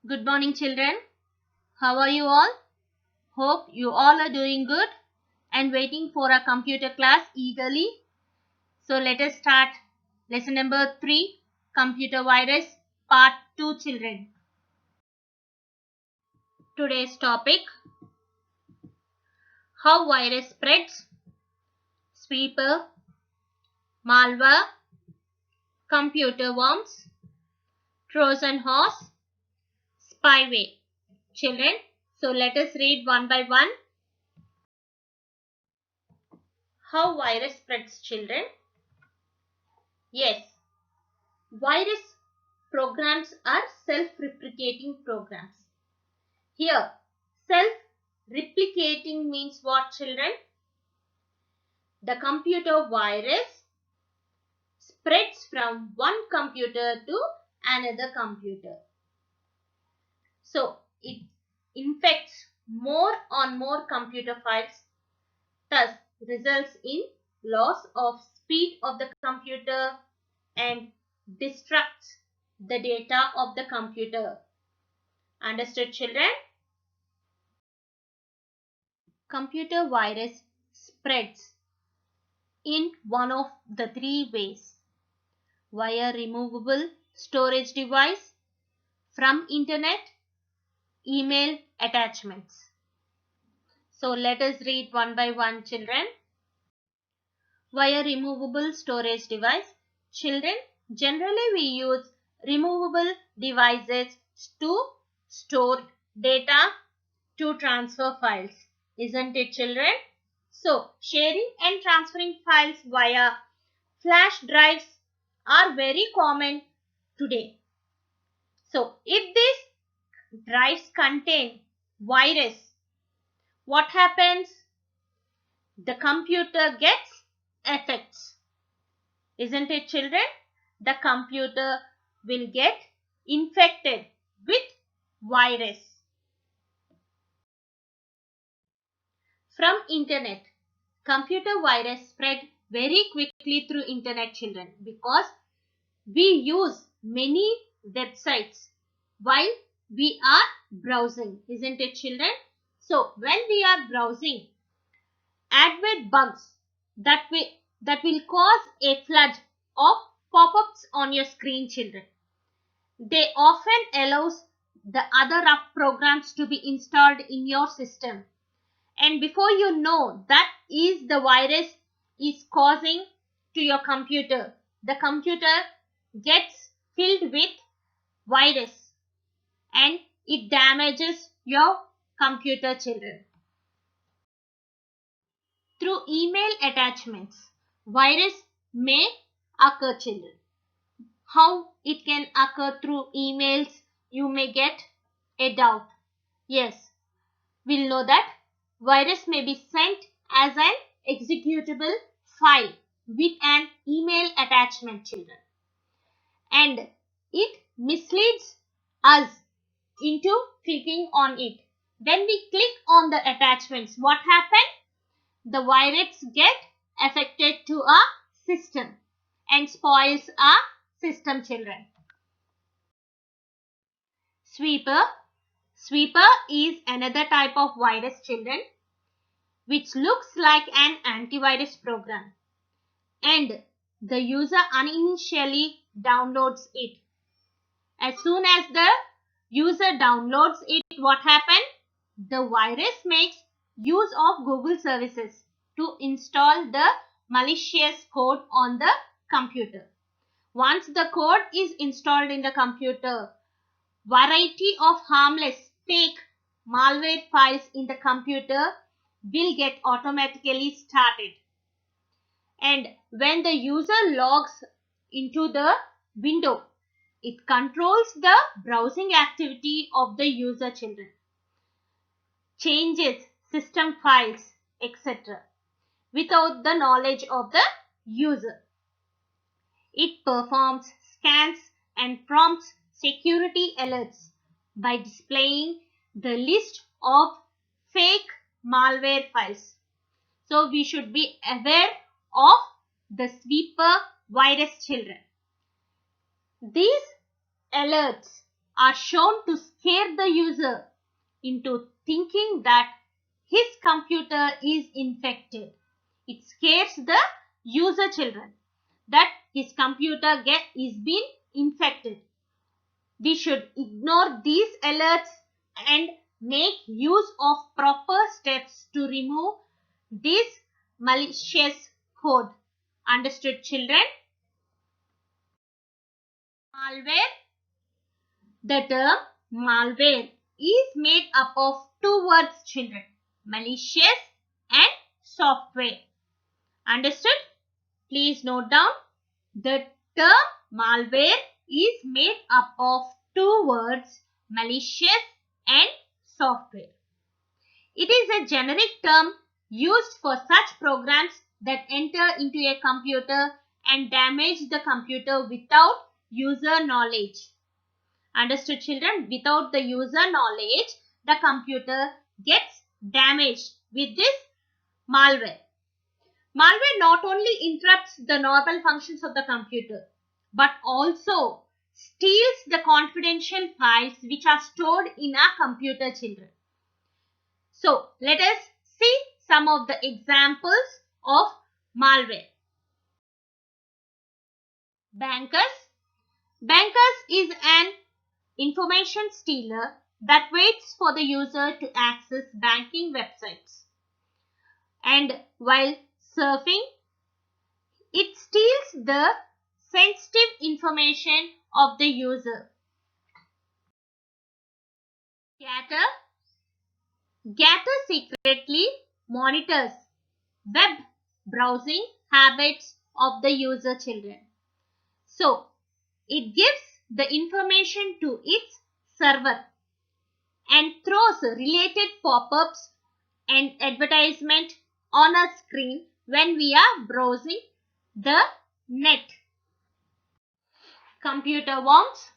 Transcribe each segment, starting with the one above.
Good morning, children. How are you all? Hope you all are doing good and waiting for our computer class eagerly. So let us start lesson number 3, Computer Virus, Part 2, children. Today's topic, how virus spreads, sweeper, malware, computer worms, Trojan horse, spyware. Children, so let us read one by one. How virus spreads, children? Yes, virus programs are self-replicating programs. Here, self-replicating means what, children? The computer virus spreads from one computer to another computer. So, it infects more on more computer files, thus results in loss of speed of the computer and destructs the data of the computer. Understood, children? Computer virus spreads in one of the 3 ways: via removable storage device, from internet, email attachments. So let us read one by one, children. Via removable storage device. Children, generally we use removable devices to store data, to transfer files. Isn't it, children? So, sharing and transferring files via flash drives are very common today. So, if these drives contain virus, what happens? The computer gets affects. Isn't it, children? The computer will get infected with virus. From internet, computer virus spread very quickly through internet, children, because we use many websites while we are browsing. Isn't it, children? So when we are browsing, advert bugs that will cause a flood of pop-ups on your screen, children. They often allows the other rough programs to be installed in your system. And before you know, that is the virus is causing to your computer. The computer gets filled with virus and it damages your computer, children. Through email attachments, virus may occur, children. How it can occur through emails, you may get a doubt. Yes, we'll know that virus may be sent as an executable file with an email attachment, children. And it misleads us into clicking on it. When we click on the attachments, what happens? The virus get affected to our system and spoils our system, children. Sweeper. Sweeper is another type of virus, children, which looks like an antivirus program, and the user initially downloads it. As soon as the user downloads it, what happens? The virus makes use of Google services to install the malicious code on the computer. Once the code is installed in the computer, variety of harmless fake malware files in the computer will get automatically started. And when the user logs into the window, it controls the browsing activity of the user, children, changes system files, etc. without the knowledge of the user. It performs scans and prompts security alerts by displaying the list of fake malware files. So we should be aware of the sweeper virus, children. These alerts are shown to scare the user into thinking that his computer is infected. It scares the user children that his computer is being infected. We should ignore these alerts and make use of proper steps to remove this malicious code. Understood, children? Malware. The term malware is made up of two words, children: malicious and software. Understood? Please note down. The term malware is made up of two words: malicious and software. It is a generic term used for such programs that enter into a computer and damage the computer without user knowledge. Understood, children? Without the user knowledge, the computer gets damaged with this malware. Malware not only interrupts the normal functions of the computer, but also steals the confidential files which are stored in our computer, children. So, let us see some of the examples of malware. Bankers. Bankers is an information stealer that waits for the user to access banking websites. And while surfing, it steals the sensitive information of the user. Gator. Gator secretly monitors web browsing habits of the user children. So, it gives the information to its server and throws related pop-ups and advertisement on a screen when we are browsing the net. Computer worms.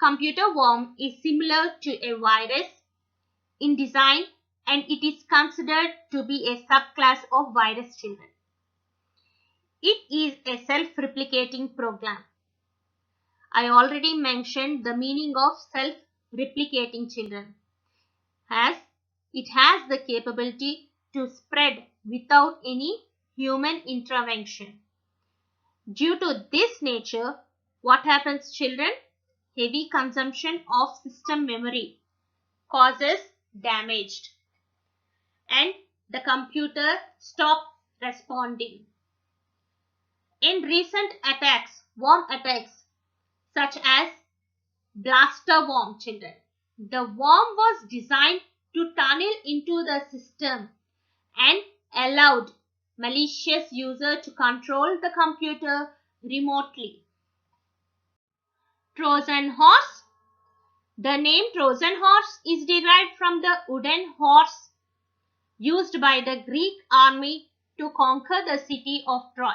Computer worm is similar to a virus in design, and it is considered to be a subclass of virus, children. It is a self-replicating program. I already mentioned the meaning of self-replicating, children, as it has the capability to spread without any human intervention. Due to this nature, what happens, children? Heavy consumption of system memory causes damage and the computer stops responding. In recent attacks, worm attacks such as blaster worm, children, the worm was designed to tunnel into the system and allowed malicious user to control the computer remotely. Trojan horse. The name Trojan horse is derived from the wooden horse used by the Greek army to conquer the city of Troy.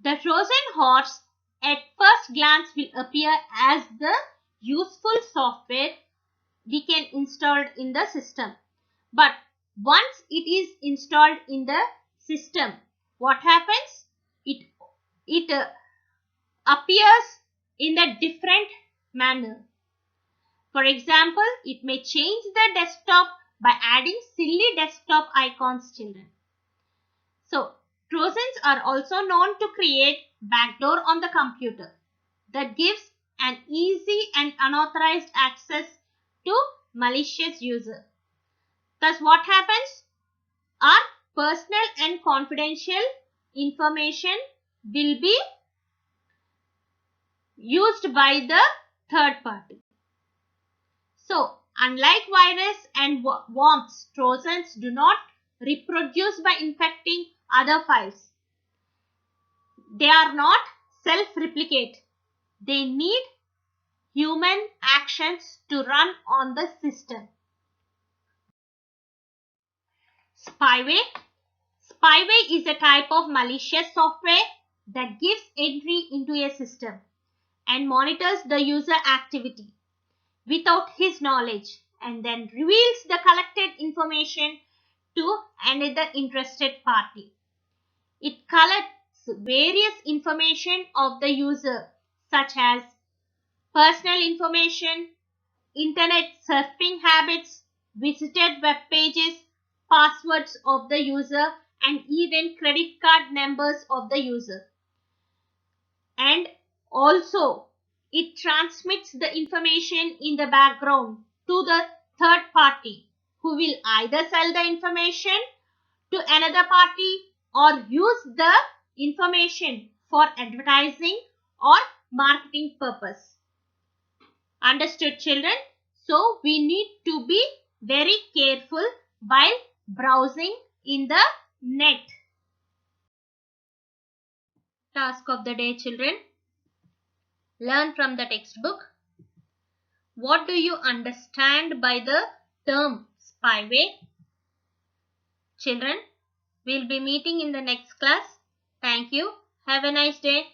The Trojan horse at first glance will appear as the useful software we can install in the system. But once it is installed in the system, what happens? It appears in a different manner. For example, it may change the desktop by adding silly desktop icons, children. So, Trojans are also known to create backdoor on the computer that gives an easy and unauthorized access to malicious user. Thus, what happens? Our personal and confidential information will be used by the third party. So, unlike virus and worms, Trojans do not reproduce by infecting other files. They are not self-replicate. They need human actions to run on the system. Spyware. Spyware is a type of malicious software that gives entry into a system and monitors the user activity without his knowledge and then reveals the collected information to another interested party. It collects various information of the user such as personal information, internet surfing habits, visited web pages, passwords of the user, and even credit card numbers of the user. And also, it transmits the information in the background to the third party, who will either sell the information to another party or use the information for advertising or marketing purpose. Understood, children? So we need to be very careful while browsing in the net. Task of the day, children. Learn from the textbook. What do you understand by the term spyware? Children, we'll be meeting in the next class. Thank you. Have a nice day.